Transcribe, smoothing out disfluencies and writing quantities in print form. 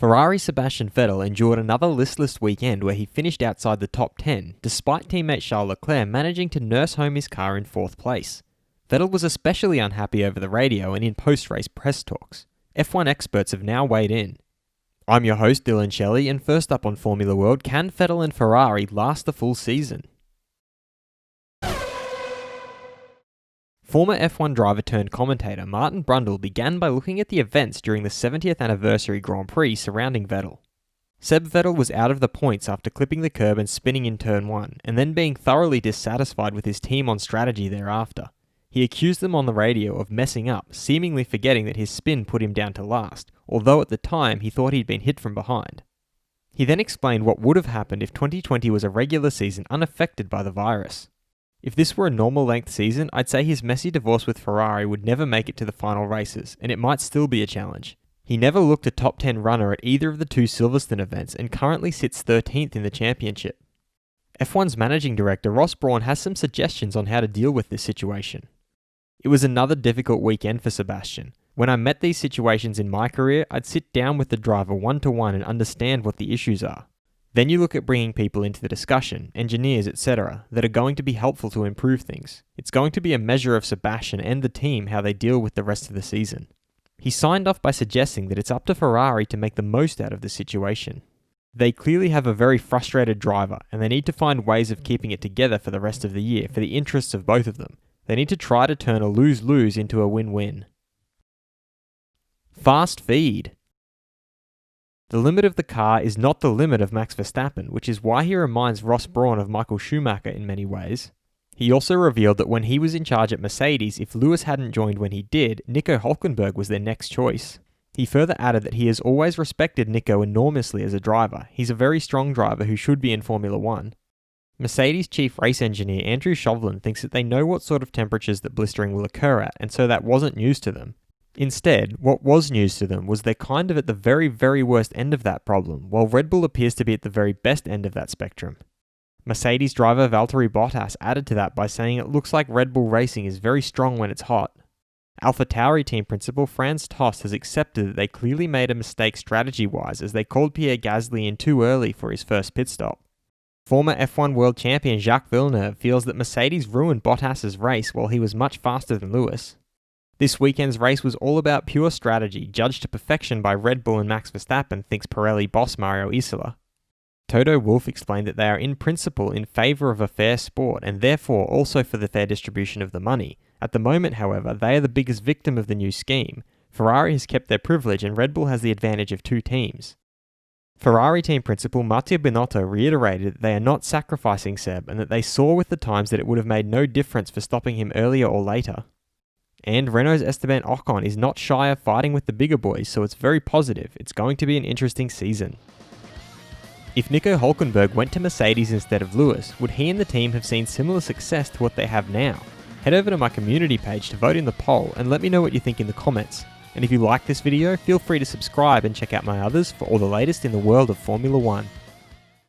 Ferrari's Sebastian Vettel endured another listless weekend where he finished outside the top 10, despite teammate Charles Leclerc managing to nurse home his car in 4th place. Vettel was especially unhappy over the radio and in post-race press talks. F1 experts have now weighed in. I'm your host Dillon Shelley, and first up on Formula World, can Vettel and Ferrari last the full season? Former F1 driver turned commentator Martin Brundle began by looking at the events during the 70th anniversary Grand Prix surrounding Vettel. Seb Vettel was out of the points after clipping the curb and spinning in turn 1, and then being thoroughly dissatisfied with his team on strategy thereafter. He accused them on the radio of messing up, seemingly forgetting that his spin put him down to last, although at the time he thought he'd been hit from behind. He then explained what would have happened if 2020 was a regular season unaffected by the virus. If this were a normal length season, I'd say his messy divorce with Ferrari would never make it to the final races, and it might still be a challenge. He never looked a top 10 runner at either of the two Silverstone events and currently sits 13th in the championship. F1's managing director Ross Brawn has some suggestions on how to deal with this situation. It was another difficult weekend for Sebastian. When I met these situations in my career, I'd sit down with the driver one-to-one and understand what the issues are. Then you look at bringing people into the discussion, engineers, etc., that are going to be helpful to improve things. It's going to be a measure of Sebastian and the team how they deal with the rest of the season. He signed off by suggesting that it's up to Ferrari to make the most out of the situation. They clearly have a very frustrated driver, and they need to find ways of keeping it together for the rest of the year for the interests of both of them. They need to try to turn a lose-lose into a win-win. Fast feed. The limit of the car is not the limit of Max Verstappen, which is why he reminds Ross Brawn of Michael Schumacher in many ways. He also revealed that when he was in charge at Mercedes, if Lewis hadn't joined when he did, Nico Hülkenberg was their next choice. He further added that he has always respected Nico enormously as a driver. He's a very strong driver who should be in Formula 1. Mercedes chief race engineer Andrew Chauvelin thinks that they know what sort of temperatures that blistering will occur at, and so that wasn't news to them. Instead, what was news to them was they're kind of at the very, very worst end of that problem, while Red Bull appears to be at the very best end of that spectrum. Mercedes driver Valtteri Bottas added to that by saying it looks like Red Bull racing is very strong when it's hot. AlphaTauri team principal Franz Tost has accepted that they clearly made a mistake strategy-wise as they called Pierre Gasly in too early for his first pit stop. Former F1 world champion Jacques Villeneuve feels that Mercedes ruined Bottas's race while he was much faster than Lewis. This weekend's race was all about pure strategy, judged to perfection by Red Bull and Max Verstappen, thinks Pirelli boss Mario Isola. Toto Wolff explained that they are in principle in favour of a fair sport and therefore also for the fair distribution of the money. At the moment, however, they are the biggest victim of the new scheme. Ferrari has kept their privilege and Red Bull has the advantage of two teams. Ferrari team principal Mattia Binotto reiterated that they are not sacrificing Seb and that they saw with the times that it would have made no difference for stopping him earlier or later. And Renault's Esteban Ocon is not shy of fighting with the bigger boys, so it's very positive. It's going to be an interesting season. If Nico Hülkenberg went to Mercedes instead of Lewis, would he and the team have seen similar success to what they have now? Head over to my community page to vote in the poll and let me know what you think in the comments. And if you like this video, feel free to subscribe and check out my others for all the latest in the world of Formula 1.